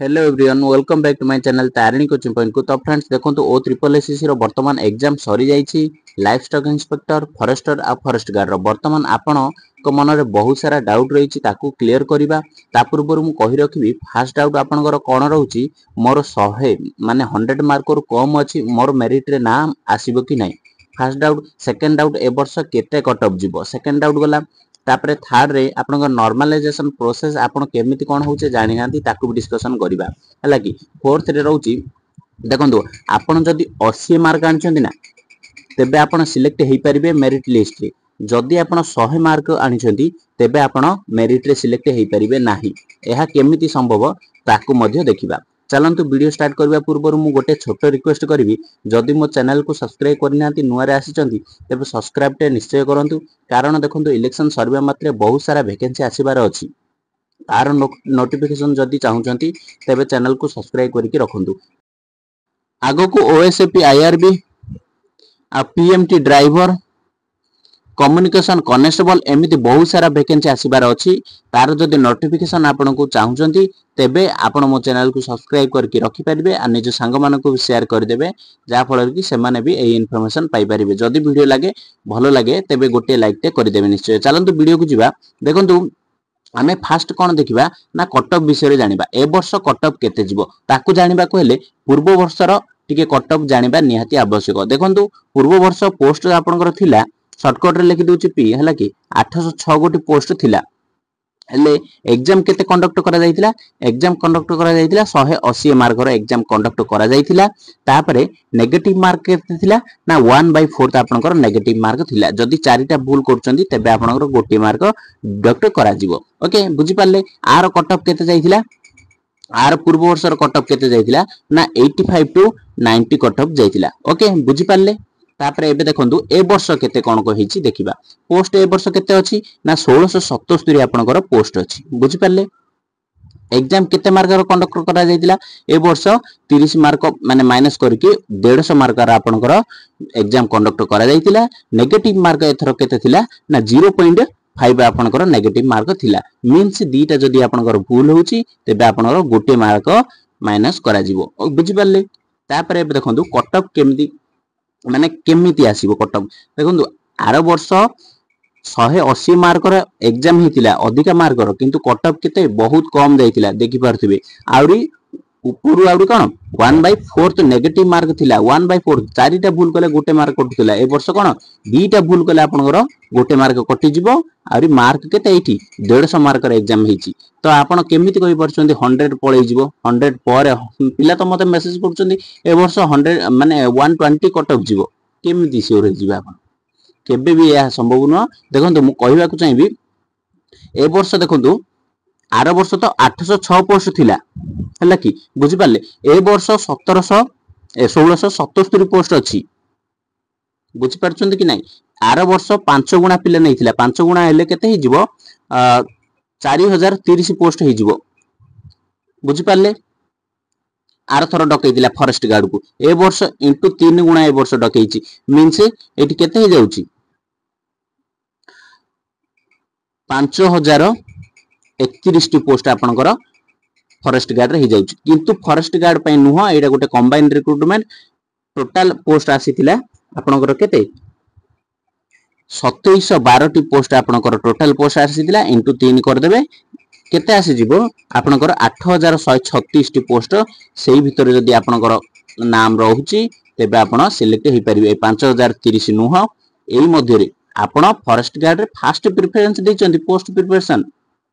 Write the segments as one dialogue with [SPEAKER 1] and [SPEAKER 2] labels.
[SPEAKER 1] Hello everyone welcome back to my channel Tarini coaching point को। तो friends देखो ओ triple SSC रो वर्तमान एग्जाम सरी जाइछि। लाइफ स्टॉक इंस्पेक्टर फॉरेस्टर आ फॉरेस्ट गार्ड रो वर्तमान आपण को मन रे बहुत सारा डाउट रही ताकू क्लियर करबा। ता पूर्व मु कहि रखिबी फर्स्ट डाउट आपनकर कोन रहउछि मोर 100 माने 100 मार्क रो कम अछि मोर मेरिट रे नाम आसीबो कि नै। First doubt. सेकंड डाउट ए वर्ष केते कट ऑफ जीवो। सेकंड डाउट गला। तापरे थर्ड रे आपन नॉर्मलाइजेशन प्रोसेस आपन केमिति कोन होचे जानि नांती ताकू भी डिस्कशन करिबा हला कि। फोर्थ रे रहउची देखंतु आपन जदि 80 मार्क आनिचंदी ना तेबे आपन सिलेक्ट हेई परिबे मेरिट लिस्ट रे। जदि आपन 100 मार्क आनिचंदी तेबे आपन मेरिट रे सिलेक्ट हेई परिबे नाही। एहा केमिति संभव ताकू मध्ये देखिबा। चलंतु वीडियो स्टार्ट करबा पूर्व मु गोटे छोट रिक्वेस्ट करिवि जदि मो चैनल को सब्सक्राइब करनांती नुआ रे आसीचंदी तेबे सब्सक्राइब टे निश्चय करंतु। कारण देखंतु इलेक्शन सर्वे मात्रे बहुत सारा वैकेंसी आसीबार अछि। तार नोटिफिकेशन जदि चाहुचंती तेबे चैनल को सब्सक्राइब करके रखंतु। आगो को ओएसएपी आईआरबी आ पीएमटी ड्राइवर कम्युनिकेशन कनेस्टेबल एमिति बहुत सारा वैकेंसी आसीबार अछि। तार जदि नोटिफिकेशन आपन को चाहुचंती तेबे आपन मो चैनल को सब्सक्राइब करके रखि परिबे आ निज संग मान को शेयर कर देबे जा फल कि से माने भी एई इन्फॉर्मेशन पाई परिबे। जदि वीडियो लागे भलो लागे तेबे गोटे लाइक टे कर देबे निश्चय। चलंतु वीडियो को जिबा। देखंतु आमे फास्ट कोन देखिबा ना कट ऑफ विषय रे जानिबा। ए वर्ष कट ऑफ केते जिवो ताकू जानिबा को हेले पूर्व वर्षर टिके कट ऑफ जानिबा निहाती आवश्यक। देखंतु पूर्व वर्ष पोस्ट आपनकर थिला शॉर्टकट रे लिखि दोछि पी हला कि 806 गोटी पोस्ट थिला। हेले एग्जाम केते कंडक्ट करा जायतिला। एग्जाम कंडक्ट करा जायतिला 180 मार्क रो एग्जाम कंडक्ट करा जायतिला। तापरे नेगेटिव मार्क केते थिला ना 1/4 आपनकर नेगेटिव मार्क थिला। जदि चारिटा भूल करचंदी तेबे आपनकर गोटी मार्क डिडक्ट करा जिवो। ओके बुझि पाले। आर कट ऑफ केते जायतिला। आर पूर्व वर्षर कट ऑफ केते जायतिला ना 85 टू 90 कट ऑफ जायतिला। ओके बुझि पाले। तापरे एबे देखंतु ए वर्ष केते कोन को हेछि देखिबा। पोस्ट ए वर्ष केते अछि ना 1677 आपनकर पोस्ट अछि। बुझि पाले। एग्जाम केते मार्क रो कंडक्ट करा जायतिला ए वर्ष 30 मार्क माने माइनस करके 150 मार्क रा आपनकर एग्जाम कंडक्ट करा जायतिला। नेगेटिव मार्क एथरो केते थिला ना 0.5 आपनकर नेगेटिव मार्क थिला। मींस दीटा जदि आपनकर भूल होछि तेबे आपनकर गोटे मार्क माइनस करा जिवो। बुझि पाले। तापरे एबे देखंतु कट ऑफ केमिति माने केमिति आसीबो कट ऑफ। देखंतु आर वर्ष 180 मार्क रो एग्जाम हितिला अधिका मार्क रो किंतु कट ऑफ केते बहुत कम दैतिला देखि पारथिबे। आउरी ऊपर आउरी कोन 1/4 नेगेटिव मार्क थिला। 1/4 चारिटा भूल कले गोटे मार्क कटुथिला। ए वर्ष कोन दीटा भूल कले आपनकर गोटे मार्क कटि जिवो। आउरी मार्क केते एठी 150 मार्क रो एग्जाम हिची। तो आपण केमिति कहि परछंदी 100 पळै जिवो। 100 पर पिला तो मते मेसेज करछंदी ए वर्ष 100 माने 120 कट ऑफ जिवो। केमिति सियोर हे जिवो आपण केबे भी यह संभव न। देखंतु मु कहिबा को चाहिबी ए वर्ष देखंतु आर वर्ष तो 806 पोस्ट थिला हला कि बुझि पाले। ए वर्ष 1677 पोस्ट अछि। बुझि परछंदी कि नै। आर वर्ष 5 गुणा पिला नै थिला। 5 गुणा हेले केते हि जिवो 4030 पोस्ट हि जिवो। बुझि पाले। आर थरो डकई दिला फॉरेस्ट गार्ड को ए वर्ष इंटू 3 गुणा ए वर्ष डकईची। मींस एटी केते हे जाउची 5031 पोस्ट आपनकर फॉरेस्ट गार्ड रे हे जाउची। किंतु फॉरेस्ट गार्ड पय नुह एटा गोटे कंबाइंड रिक्रूटमेंट टोटल पोस्ट आसीतिला आपनकर केते 2712 टी पोस्ट आपनकर टोटल पोस्ट आसीतिला इंटू 3 कर देबे केते आसी जिवो आपनकर 8136 टी पोस्ट। सेही भितरे जदि आपनकर नाम रहउची तेबे आपण सिलेक्ट हे परिबे। 5030 नुह एई मध्ये रे आपण फॉरेस्ट गार्ड रे फास्ट प्रेफरेंस दैचंती पोस्ट प्रिपरेशन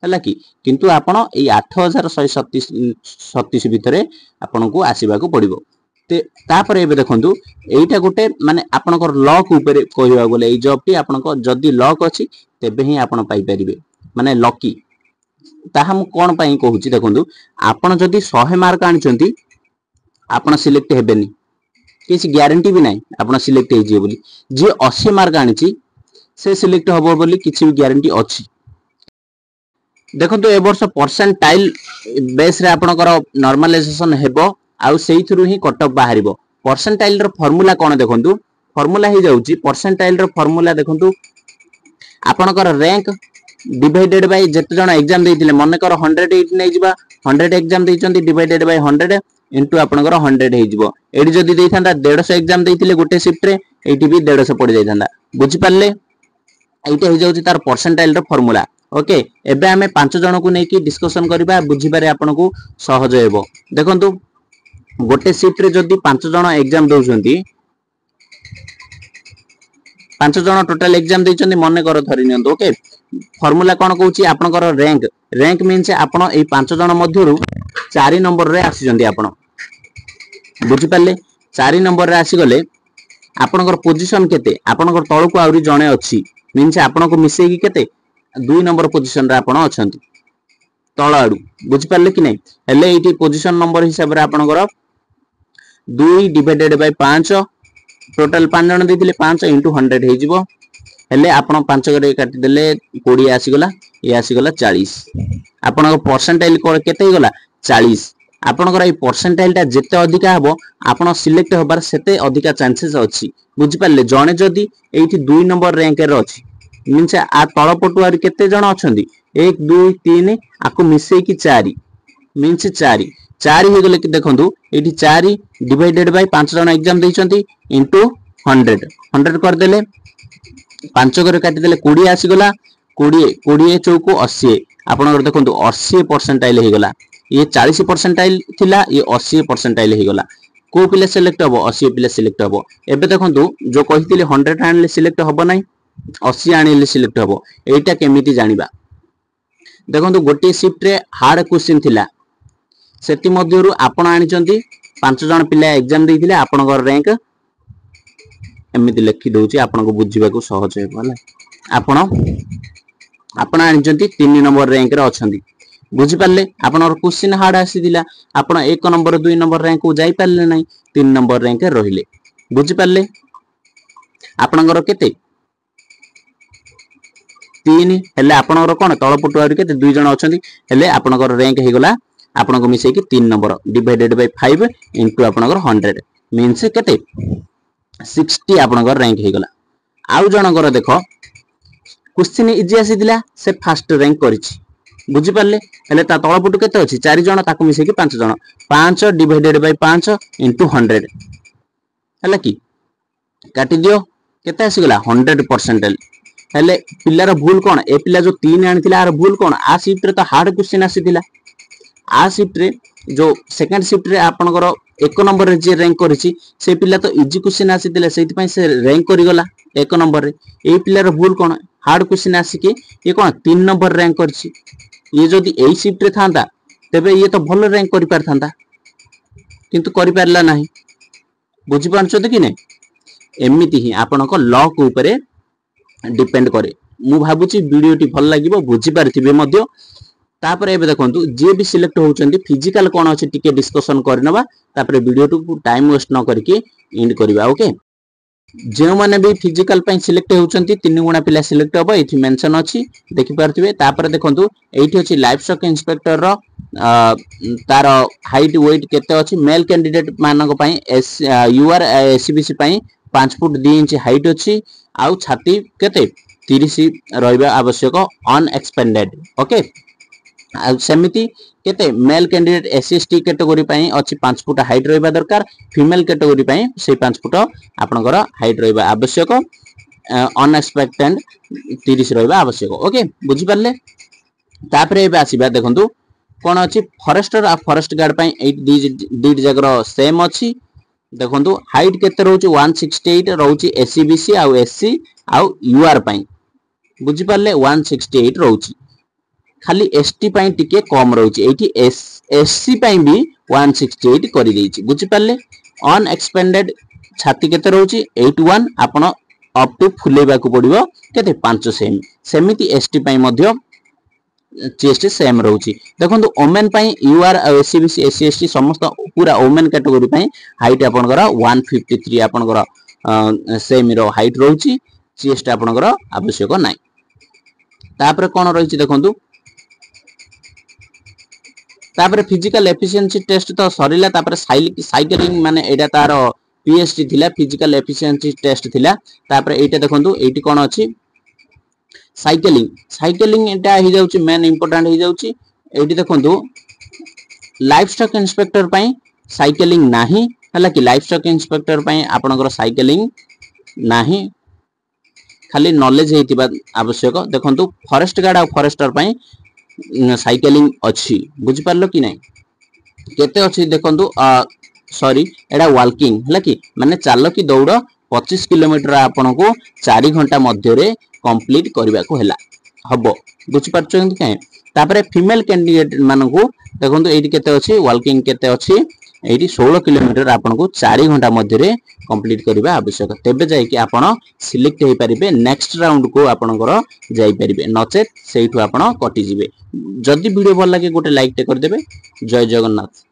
[SPEAKER 1] हला कि। किंतु आपण एई 8136 भितरे आपण को आसीबा को पड़िबो। ते तापर एबे देखंतु एईटा गोटे माने आपनकर लक ऊपर कहिबा बोले एई जॉब टी आपनको जदि लक अछि तेबे ही आपण पाई परिबे माने लकी। ताहा मु कोन पई कहूची देखंतु आपण जदि 100 मार्क आनिचंती आपण सिलेक्ट हेबेनी किछि ग्यारंटी भी नाही आपण सिलेक्ट हे जे बोली। जे 80 मार्क आनिची से सिलेक्ट होबो बोली किछि भी ग्यारंटी अछि। देखंतु ए वर्ष परसेंटाइल बेस रे आपनकर नॉर्मलाइजेशन हेबो आउ सेही थ्रू ही कट ऑफ बाहरिबो। परसेंटाइल रो फार्मूला कोन देखंतु फार्मूला हे जाउची परसेंटाइल रो फार्मूला देखंतु आपनकर रैंक डिवाइडेड बाय जते जण एग्जाम देथिले मने कर 108 नै जिबा 100 एग्जाम देइचंती डिवाइडेड बाय 100 इनटू आपनकर 100 हे जिवो एडी जदी देइथांदा 150 एग्जाम देइथिले गोटे शिफ्ट रे एटी भी 150 पड़ जाइथांदा बुझि पारले एटा हे जाउची तार परसेंटाइल रो फार्मूला ओके एबे हमें 5 जण को नेकी डिस्कशन करबा बुझि पारे आपनको सहज हेबो देखंतु गोटे शिफ्ट रे जदी 5 जण एग्जाम दोउचंती 5 जण टोटल एग्जाम देइचंती मने कर धरि नियंतो ओके फार्मूला कोन कहूची आपनकर रैंक मीन्स आपण ए 5 जण मध्यरु 4 नंबर रे आसी जंती आपण बुझि पाले 4 नंबर रे आसी गले आपनकर पोजीशन केते आपनकर तळ को आउरी जणे अछि मीन्स आपनको मिसेई की केते 2 नंबर पोजीशन रे आपण अछंती तळ आडू बुझि पाले कि नै हेले एटी पोजीशन नंबर हिसाब रे आपनकर 2 डिवाइडेड बाय 5 टोटल 5 जण देथिले 5 * 100 हे जिवो हेले आपण 5 करे काटि देले 20 आसी गला ये आसी गला 40 आपनको परसेंटाइल केते हे गला 40 आपनकर ए परसेंटाइल ता जेते अधिका हबो आपण सिलेक्ट होबार सेते अधिका चांसेस अछि बुझि पाले जणे जदी एठी 2 नंबर रैंक रे अछि मीन्स आ तळ पटुआरी केते जण अछंदी 1 2 3 आको मिसेई की 4 मीन्स 4 हे गले कि देखंतु एठी 4 डिवाइडेड बाय 5 जण एग्जाम देइचंती इनटू 100 कर देले 5 करे काटि देले 20 आसी गला 20 चौको 80 आपनकर देखंतु 80 परसेंटाइल हे गला ये 40 परसेंटाइल थिला ये 80 परसेंटाइल हे गला को पिले सिलेक्ट हबो 80 पिले सिलेक्ट हबो एबे देखंतु जो कहितिले 100 आनले सिलेक्ट हबो नै 80 आनले सिलेक्ट हबो एटा केमिति जानिबा देखंतु गोटे शिफ्ट रे हार्ड क्वेश्चन थिला सेति मध्यरु आपण आनिचंती 5 जण पिला एग्जाम देइथिले आपनकर रैंक एमिति लिखि दउची आपनको बुझिबा को सहज हेबो हला आपण आनिचंती 3 नंबर रैंक रे अछंती बुझि पारले आपनर क्वेश्चन हार्ड आसी दिला आपण 1 नंबर 2 नंबर रैंक को जाई पारले नै 3 नंबर रैंक रे रहिले बुझि पारले आपनकर केते 3 हेले आपनकर कोन तळ पटुआरी केते 2 जण अछंती हेले आपनकर रैंक हे गला आपनको मिसे कि 3 नंबर डिवाइडेड बाय 5 इनटू आपनकर 100 मींस केते 60 आपनकर रैंक हे गला आउ जनकर देखो क्वेश्चन इजी आसी दिला से फर्स्ट रैंक करिछि बुझि पारले हेले ता तळ पटु केते अछि 4 जण ताको मिसे कि 5 जण 5 डिवाइडेड बाय 5 इनटू 100 हला कि काटि दियो केते आसी गला 100% हेले पिल्लार भूल कोन ए पिल्ला जो 3 आनिथिला आर भूल कोन आ शिफ्ट रे तो हार्ड क्वेश्चन आसी दिला आ शिफ्ट रे जो सेकंड शिफ्ट रे आपनकर 1 नंबर रे जे रैंक करिछि से पिल्ला तो इजी क्वेश्चन आसी दिला सेति पई से रैंक करि गला 1 नंबर रे ए पिल्लार भूल कोन हार्ड क्वेश्चन आसी के ये कोन 3 नंबर रैंक करिछि ये जदी एई शिफ्ट रे थांदा तबे ये तो भलो रैंक करि पार थांदा किंतु करि पारला नाही बुझि पारछो कि नै एमिति ही आपनको लॉक ऊपर डिपेंड करे मु भाबुची वीडियो टी भल लागिवो बुझि पारथिबे मध्य तापर एबे देखंतु जे भी सिलेक्ट होउचंदी फिजिकल कोन अछि टिके डिस्कशन करनबा तापर वीडियो टू टाइम वेस्ट न करके एंड करबा ओके जे माने भी फिजिकल पई सिलेक्ट होउचंती 3 गुणा पिला सिलेक्ट होबा एथि मेंशन अछि देखि पारथिबे तापर देखंतु एथि अछि लाइफ स्टॉक इंस्पेक्टर रो तार हाइट वेट केते अछि मेल कैंडिडेट मानक पई यूआर एससीबीसी पई 5 फुट 2 इंच हाइट अछि आउ छाती केते 30 रहबा आवश्यक अनएक्सपेंडेड ओके सेमिति केते मेल कैंडिडेट एसएसटी कैटेगरी पई अछि 5 फुट हाइट रहबा दरकार फीमेल कैटेगरी पई से 5 फुट आपनकर हाइट रहबा आवश्यक अनएक्सपेक्टेड 30 रहबा आवश्यक ओके बुझि पारले तापर एबे आसीबा देखंतु कोन अछि फॉरेस्टर आ फॉरेस्ट गार्ड पई 8 डी जगर सेम अछि देखंतु हाइट केते रहउची 168 रहउची एससीबीसी आ एससी आ यूआर पई बुझि पारले 168 रहउची खाली एसटी पई टिके कम रहउची एठी एससी पई भी 168 करि देइची बुझि पारले अनएक्सपेंडेड छाती केते रहउची 81 आपण अप टू फुलेबा को पड़िबो केते 5 सेम सेमिति एसटी पई मध्य चेस्ट सेम रहउची देखंतु ओमेन पई यूआर एससीबीसी एससीएसटी समस्त पूरा ओमेन कैटेगरी पई हाइट आपनकर 153 आपनकर सेम रो हाइट रहउची चेस्ट आपनकर आवश्यक नाही तापर कोन रहिची देखंतु तापर फिजिकल एफिशिएंसी टेस्ट तो सरिला तापर साइक्लिंग माने एटा तार पीएसटी थिला फिजिकल एफिशिएंसी टेस्ट थिला तापर एटा देखंतु एटी कोन अछि साइक्लिंग एटा hi जाउची मेन इंपोर्टेंट hi जाउची एटी देखंतु लाइफ स्टॉक इंस्पेक्टर पई साइकिलिंग नाही हला कि लाइफ स्टॉक इंस्पेक्टर पई आपनकर साइकिलिंग नाही खाली नॉलेज हेतिबा आवश्यक देखंतु फॉरेस्ट गार्ड आ फॉरेस्टर पई साइकिलिंग अछि बुझि पारलो कि नाही केते अछि देखंतु सॉरी एडा वॉकिंग हला कि माने चालो कि दौड़ 25 किलोमीटर आपन को 4 घंटा मध्य रे कंप्लीट करबा को हला हबो बुझि पारछन कि तापरे फीमेल कैंडिडेट मानन को देखंतु एठी केते अछि वॉकिंग केते अछि एठी 16 किलोमीटर आपन को 4 घंटा मध्य रे कंप्लीट करबा आवश्यक तेबे जाय कि आपन सिलेक्ट हे परिबे नेक्स्ट राउंड को आपनकर जाय परिबे नचेत सेइठु आपन कटि जिवे जदी वीडियो भल लागे गोटे लाइक टे कर देबे जय जगन्नाथ।